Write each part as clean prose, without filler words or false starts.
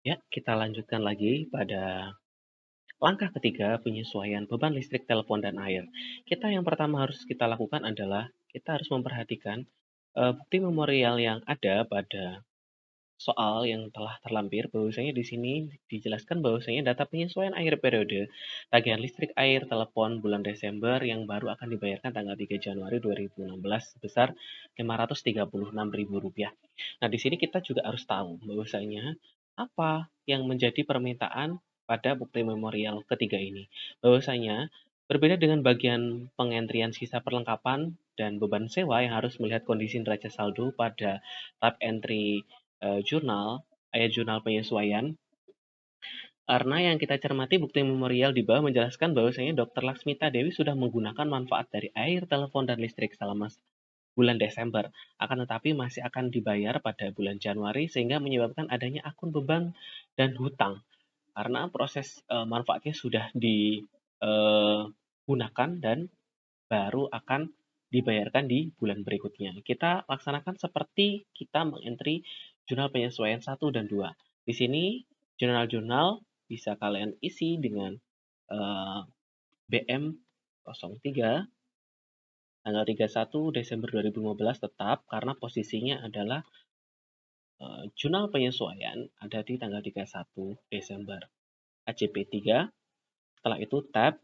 Ya, kita lanjutkan lagi pada langkah ketiga penyesuaian beban listrik, telepon, dan air. Yang pertama harus kita lakukan adalah kita harus memperhatikan bukti memorial yang ada pada soal yang telah terlampir. Bahwasanya di sini dijelaskan bahwasanya data penyesuaian akhir periode tagihan listrik, air, telepon bulan Desember yang baru akan dibayarkan tanggal 3 Januari 2016 sebesar Rp536.000. Nah, di sini kita juga harus tahu bahwasanya apa yang menjadi permintaan pada bukti memorial ketiga ini. Bahwasanya berbeda dengan bagian pengentrian sisa perlengkapan dan beban sewa yang harus melihat kondisi neraca saldo pada tab entry jurnal, ayat jurnal penyesuaian. Karena yang kita cermati bukti memorial di bawah menjelaskan bahwasanya Dr. Laksmita Dewi sudah menggunakan manfaat dari air, telepon, dan listrik selama bulan Desember, akan tetapi masih akan dibayar pada bulan Januari sehingga menyebabkan adanya akun beban dan hutang karena proses manfaatnya sudah digunakan dan baru akan dibayarkan di bulan berikutnya. Kita laksanakan seperti kita mengentry jurnal penyesuaian 1 dan 2. Di sini jurnal-jurnal bisa kalian isi dengan BM03 tanggal 31 Desember 2015 tetap karena posisinya adalah jurnal penyesuaian ada di tanggal 31 Desember. AJP 3, setelah itu tab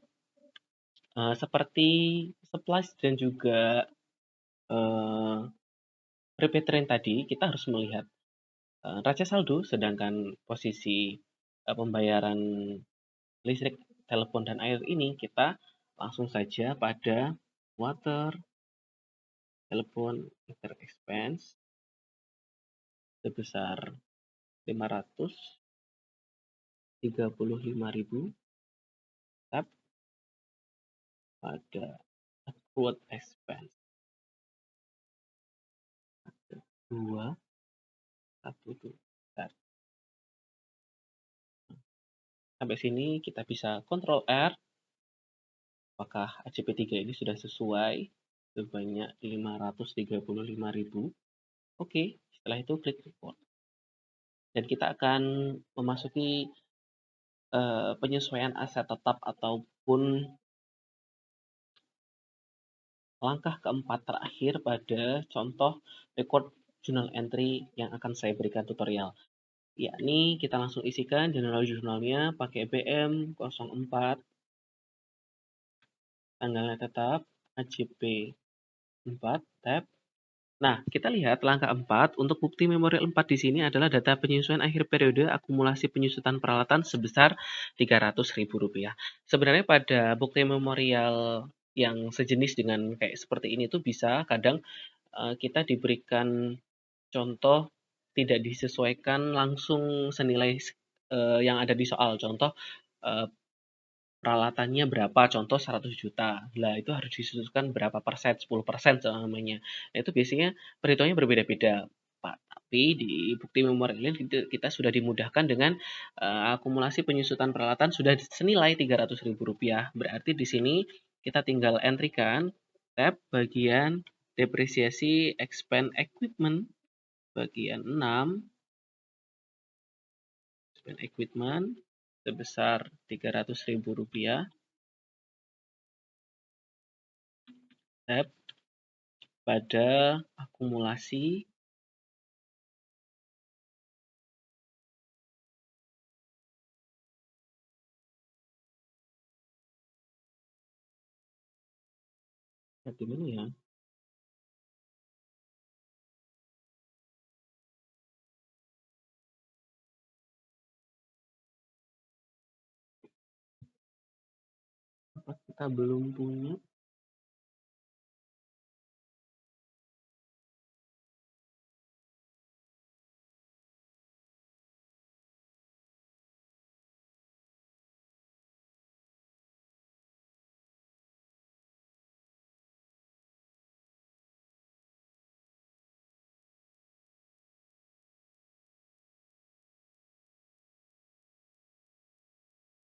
seperti supplies dan juga prepaid train tadi, kita harus melihat neraca saldo, sedangkan posisi pembayaran listrik, telepon, dan air ini kita langsung saja pada water, telepon, inter expense sebesar 535.000 tab pada accrued expense 2 1 2. Sampai sini kita bisa Ctrl R. Apakah ACP3 ini sudah sesuai sebanyak 535.000? Oke, setelah itu klik report. Dan kita akan memasuki penyesuaian aset tetap ataupun langkah keempat terakhir pada contoh record journal entry yang akan saya berikan tutorial. Yakni kita langsung isikan jurnalnya pakai BM04, tanggalnya tetap AJP 4 tab. Nah, kita lihat langkah 4 untuk bukti memorial 4 di sini adalah data penyesuaian akhir periode akumulasi penyusutan peralatan sebesar Rp300.000. Sebenarnya pada bukti memorial yang sejenis dengan kayak seperti ini tuh bisa kadang kita diberikan contoh tidak disesuaikan langsung senilai yang ada di soal. Contoh peralatannya berapa, contoh 100 juta. Lah itu harus disusunkan berapa persen, 10% namanya. Nah, itu biasanya perhitungannya berbeda-beda, Pak. Tapi di bukti memorial ini kita sudah dimudahkan dengan akumulasi penyusutan peralatan sudah senilai Rp300.000. Berarti di sini kita tinggal entry-kan tab bagian depresiasi expand equipment bagian 6 expand equipment sebesar Rp300.000 tab pada akumulasi gimana ya? Apa kita belum punya?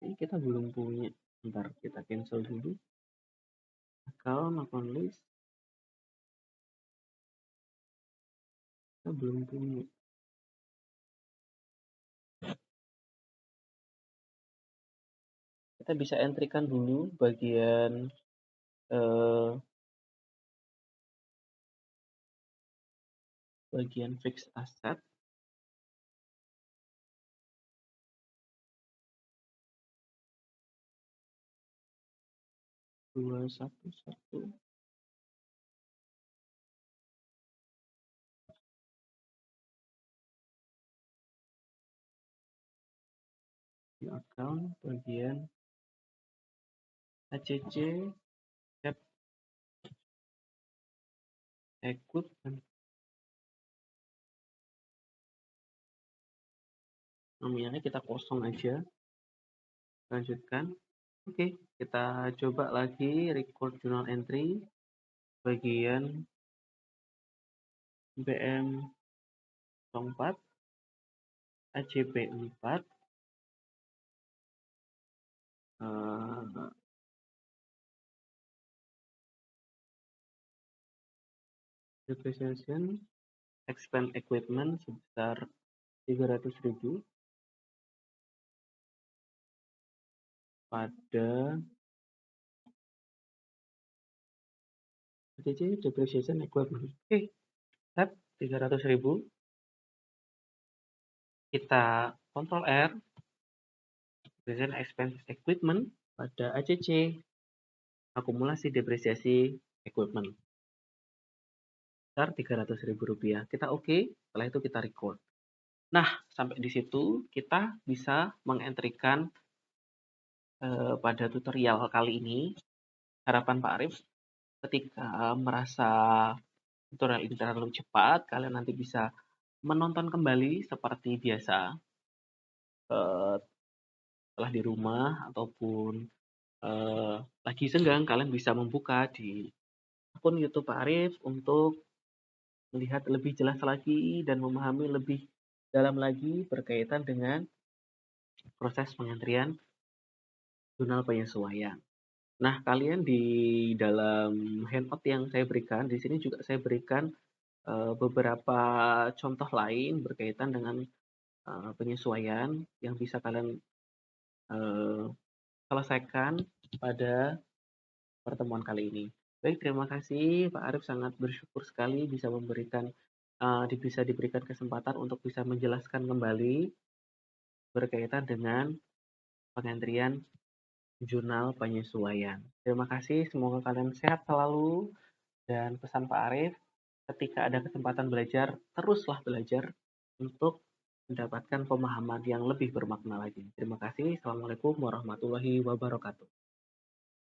Ini kita belum punya. Ntar kita cancel dulu. Account account list kita belum punya. Kita bisa entry-kan dulu eh, bagian fixed asset. Dua satu satu di account bagian ACC cap equipment. Nominalnya kita kosong aja. Lanjutkan. Oke, kita coba lagi record journal entry bagian BM 4, ACP 4, depreciation expand equipment sebesar 300.000 pada ACC depreciation equipment. Oke, tab 300.000. Kita Ctrl R, depreciation expense equipment pada ACC akumulasi depresiasi equipment sebesar Rp300.000. Kita oke, setelah itu kita record. Nah, sampai di situ kita bisa mengentrikan pada tutorial kali ini. Harapan Pak Arif, ketika merasa tutorial ini terlalu cepat, kalian nanti bisa menonton kembali seperti biasa setelah di rumah ataupun lagi senggang, kalian bisa membuka di akun YouTube Pak Arif untuk melihat lebih jelas lagi dan memahami lebih dalam lagi berkaitan dengan proses pengentrian jurnal penyesuaian. Nah, kalian di dalam handout yang saya berikan, di sini juga saya berikan beberapa contoh lain berkaitan dengan penyesuaian yang bisa kalian selesaikan pada pertemuan kali ini. Baik, terima kasih Pak Arif, sangat bersyukur sekali bisa diberikan kesempatan untuk bisa menjelaskan kembali berkaitan dengan pengentrian jurnal penyesuaian. Terima kasih, semoga kalian sehat selalu, dan pesan Pak Arif, ketika ada kesempatan belajar, teruslah belajar untuk mendapatkan pemahaman yang lebih bermakna lagi. Terima kasih. Assalamualaikum warahmatullahi wabarakatuh.